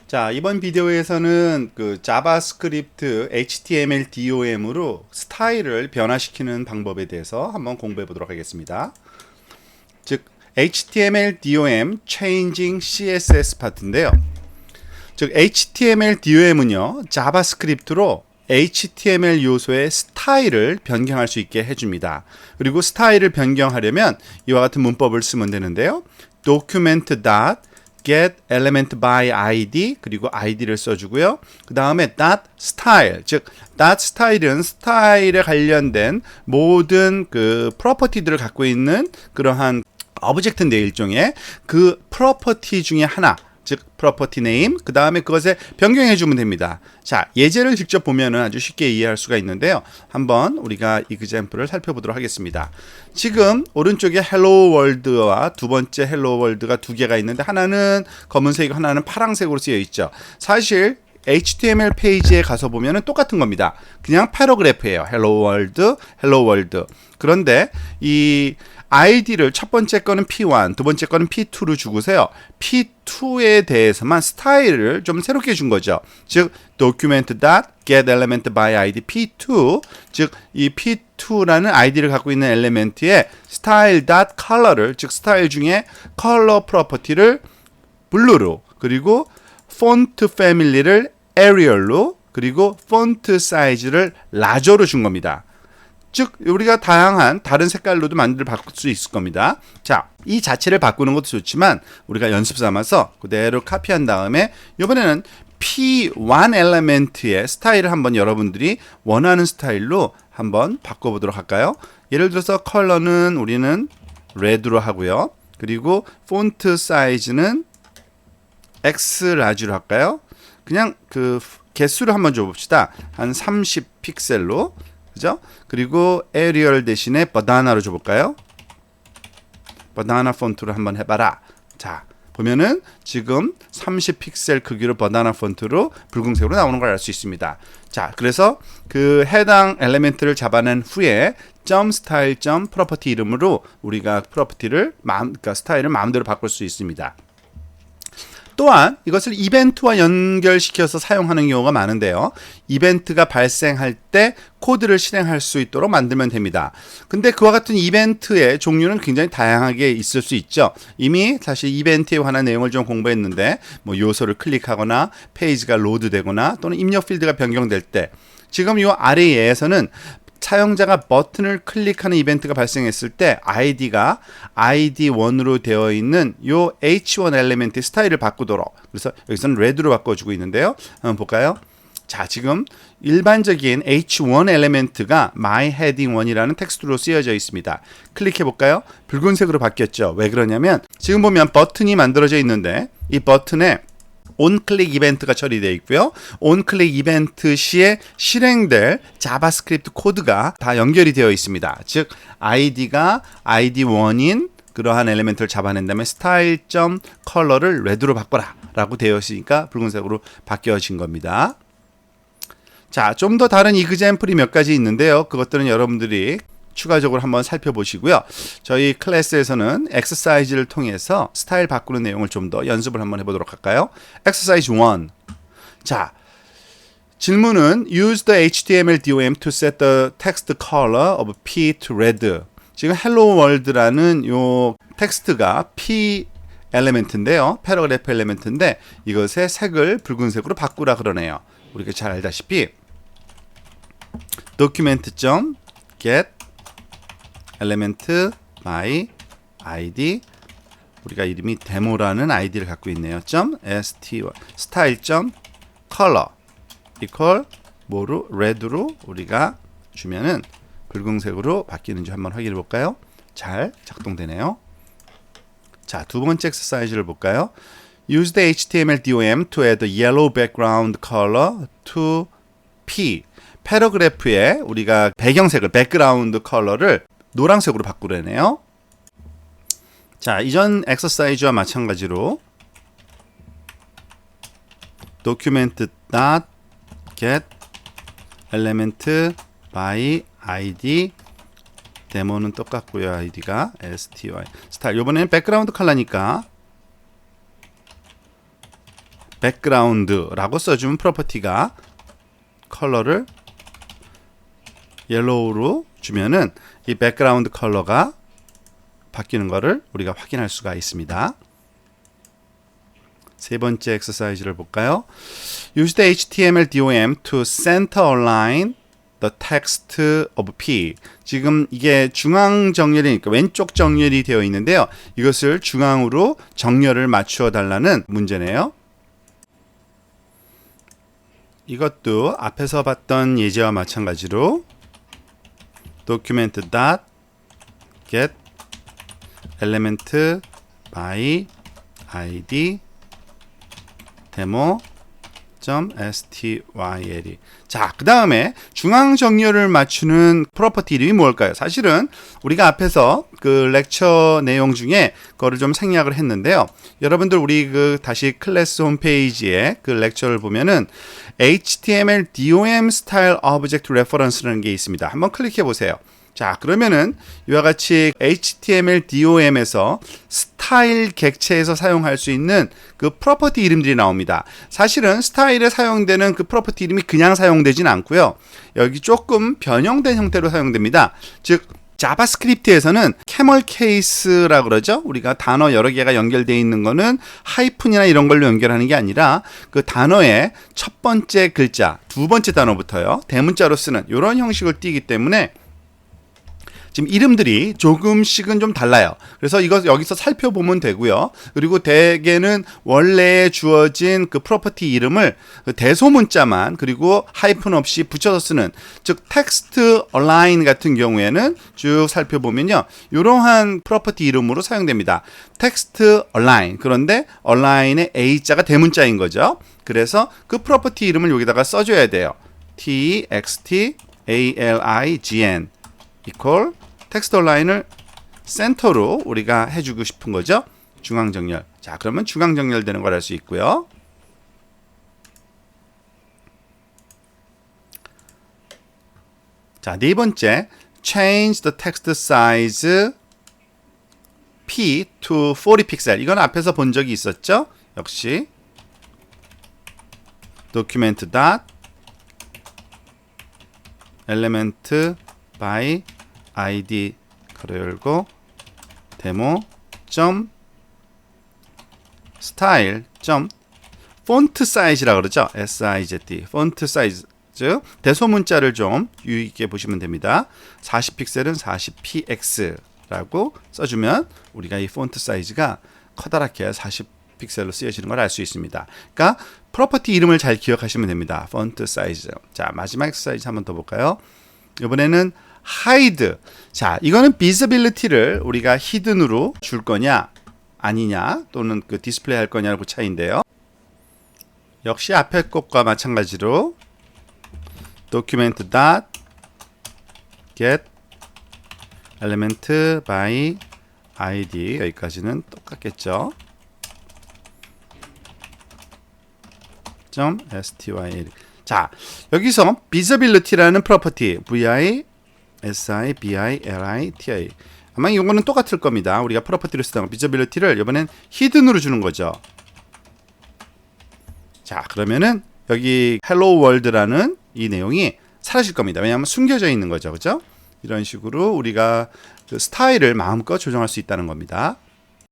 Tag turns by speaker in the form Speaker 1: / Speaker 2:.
Speaker 1: 자, 이번 비디오에서는 그 자바스크립트 HTML DOM으로 스타일을 변화시키는 방법에 대해서 한번 공부해 보도록 하겠습니다. 즉, HTML DOM Changing CSS 파트인데요. 즉, HTML DOM은요, 자바스크립트로 HTML 요소의 스타일을 변경할 수 있게 해줍니다. 그리고 스타일을 변경하려면 이와 같은 문법을 쓰면 되는데요. document.get element by id 그리고 id를 써주고요. 그 다음에 .style 즉 .style은 스타일에 관련된 모든 그 프로퍼티들을 갖고 있는 그러한 오브젝트인데 일종의 그 프로퍼티 중에 하나 즉 property name 그 다음에 그것에 변경해 주면 됩니다. 자, 예제를 직접 보면은 아주 쉽게 이해할 수가 있는데요. 한번 우리가 example을 살펴보도록 하겠습니다. 지금 오른쪽에 hello world와 두 번째 hello world가 두 개가 있는데 하나는 검은색이고 하나는 파란색으로 쓰여 있죠. 사실 HTML 페이지에 가서 보면은 똑같은 겁니다. 그냥 패러그래프예요. hello world, hello world. 그런데 이 id를 첫 번째 거는 P1, 두 번째 거는 P2로 주고서요. P2에 대해서만 스타일을 좀 새롭게 준 거죠. 즉 document.getElementById P2, 즉 이 P2라는 id를 갖고 있는 엘리멘트에 style.color를 즉 스타일 중에 컬러 프로퍼티를 블루로 그리고 폰트 패밀리를 에리얼로 그리고 폰트 사이즈를 라저로 준 겁니다. 즉 우리가 다양한 다른 색깔로도 만들 바꿀 수 있을 겁니다. 자, 이 자체를 바꾸는 것도 좋지만 우리가 연습 삼아서 그대로 카피한 다음에 이번에는 P1 엘리멘트의 스타일을 한번 여러분들이 원하는 스타일로 한번 바꿔보도록 할까요? 예를 들어서 컬러는 우리는 레드로 하고요. 그리고 폰트 사이즈는 X 라지로 할까요? 그냥 그 개수를 한번 줘봅시다. 한 30 픽셀로. 그죠? 그리고 에리얼 대신에 바나나로 줘볼까요? 바나나 폰트로 한번 해봐라. 자, 보면은 지금 30 픽셀 크기로 바나나 폰트로 붉은색으로 나오는 걸 알 수 있습니다. 자, 그래서 그 해당 엘리멘트를 잡아낸 후에 .style property 이름으로 우리가 프로퍼티를 그러니까 스타일을 마음대로 바꿀 수 있습니다. 또한 이것을 이벤트와 연결시켜서 사용하는 경우가 많은데요. 이벤트가 발생할 때 코드를 실행할 수 있도록 만들면 됩니다. 근데 그와 같은 이벤트의 종류는 굉장히 다양하게 있을 수 있죠. 이미 사실 이벤트에 관한 내용을 좀 공부했는데 뭐 요소를 클릭하거나 페이지가 로드되거나 또는 입력 필드가 변경될 때 지금 이 아래에서는 사용자가 버튼을 클릭하는 이벤트가 발생했을 때 id가 id1으로 되어 있는 이 h1 엘리멘트의 스타일을 바꾸도록 그래서 여기서는 레드로 바꿔주고 있는데요. 한번 볼까요? 자, 지금 일반적인 h1 엘리멘트가 my heading 1이라는 텍스트로 쓰여져 있습니다. 클릭해 볼까요? 붉은색으로 바뀌었죠. 왜 그러냐면 지금 보면 버튼이 만들어져 있는데 이 버튼에 온클릭 이벤트가 처리되어 있고요. 온클릭 이벤트 시에 실행될 자바스크립트 코드가 다 연결이 되어 있습니다. 즉 id가 id1인 그러한 엘리멘트를 잡아낸 다음에 style.color를 레드로 바꿔라 라고 되어 있으니까 붉은색으로 바뀌어진 겁니다. 자, 좀 더 다른 이그젬플이 몇 가지 있는데요. 그것들은 여러분들이 추가적으로 한번 살펴보시고요. 저희 클래스에서는 엑서사이즈를 통해서 스타일 바꾸는 내용을 좀 더 연습을 한번 해보도록 할까요? 엑서사이즈 1. 자, 질문은 Use the HTML DOM to set the text color of P to red. 지금 Hello World라는 요 텍스트가 P 엘리멘트인데요. 패러그래프 엘리멘트인데 이것의 색을 붉은색으로 바꾸라 그러네요. 우리가 잘 알다시피 document.get element by id 우리가 이름이 데모라는 id를 갖고 있네요. style.color equal 뭐로 red로 우리가 주면은 붉은색으로 바뀌는지 한번 확인해 볼까요? 잘 작동되네요. 자, 두 번째 엑서사이즈를 볼까요? Use the HTML DOM to add a yellow background color to P. 패러그래프에 우리가 배경색을 백그라운드 컬러를 노란색으로 바꾸려네요. 자, 이전 엑서사이즈와 마찬가지로 document.get element by id 데모는 똑같고요. id가 style. 스타일. 이번에는 백그라운드 컬러니까 background라고 써주면 프로퍼티가 컬러를 옐로우로 주면은 이 백그라운드 컬러가 바뀌는 것을 우리가 확인할 수가 있습니다. 세 번째 엑서사이즈를 볼까요? Use the HTML DOM to center align the text of P. 지금 이게 중앙 정렬이니까 왼쪽 정렬이 되어 있는데요. 이것을 중앙으로 정렬을 맞추어 달라는 문제네요. 이것도 앞에서 봤던 예제와 마찬가지로 document dot get element by id demo.styl. 자, 그 다음에 중앙 정렬을 맞추는 프로퍼티 이름이 뭘까요? 사실은 우리가 앞에서 그 렉처 내용 중에 그거를 좀 생략을 했는데요. 여러분들 우리 그 다시 클래스 홈페이지에 그 렉처를 보면은 HTML DOM 스타일 오브젝트 레퍼런스라는 게 있습니다. 한번 클릭해 보세요. 자, 그러면은 이와 같이 HTML DOM에서 스타일 객체에서 사용할 수 있는 그 프로퍼티 이름들이 나옵니다. 사실은 스타일에 사용되는 그 프로퍼티 이름이 그냥 사용되진 않고요. 여기 조금 변형된 형태로 사용됩니다. 즉 자바스크립트에서는 캐멀 케이스라고 그러죠. 우리가 단어 여러 개가 연결되어 있는 거는 하이픈이나 이런 걸로 연결하는 게 아니라 그 단어의 첫 번째 글자, 두 번째 단어부터요. 대문자로 쓰는 이런 형식을 띠기 때문에 지금 이름들이 조금씩은 좀 달라요. 그래서 이거 여기서 살펴보면 되고요. 그리고 대개는 원래 주어진 그 프로퍼티 이름을 그 대소문자만 그리고 하이픈 없이 붙여서 쓰는, 즉 텍스트 얼라인 같은 경우에는 쭉 살펴보면요. 이러한 프로퍼티 이름으로 사용됩니다. 텍스트 얼라인. 그런데 얼라인의 A자가 대문자인 거죠. 그래서 그 프로퍼티 이름을 여기다가 써줘야 돼요. textalign equal 텍스트 얼라인을 센터로 우리가 해주고 싶은 거죠. 중앙 정렬. 자, 그러면 중앙 정렬되는 걸 알 수 있고요. 자, 네 번째, change the text size P to 40 픽셀. 이건 앞에서 본 적이 있었죠. 역시 document dot element by id 가로 열고 demo style font size라고 그러죠. siz font size 대소문자를 좀 유의 있게 보시면 됩니다. 40픽셀은 40px라고 써주면 우리가 이 폰트 사이즈가 커다랗게 40픽셀로 쓰여지는 걸 알 수 있습니다. 그러니까 프로퍼티 이름을 잘 기억하시면 됩니다. 폰트 사이즈. 자, 마지막 엑서사이즈 한번 더 볼까요? 이번에는 hide. 자, 이거는 visibility를 우리가 hidden으로 줄 거냐 아니냐 또는 그 디스플레이 할 거냐의 그 차이인데요. 역시 앞에 것과 마찬가지로 document dot get element by id 여기까지는 똑같겠죠. .styl. 자, 여기서 visibility라는 프로퍼티 visibility 아마 이거는 똑같을 겁니다. 우리가 프로퍼티를 쓰다가 visibility를 이번엔 hidden으로 주는 거죠. 자, 그러면은 여기 hello world라는 이 내용이 사라질 겁니다. 왜냐하면 숨겨져 있는 거죠. 그죠? 이런 식으로 우리가 그 스타일을 마음껏 조정할 수 있다는 겁니다.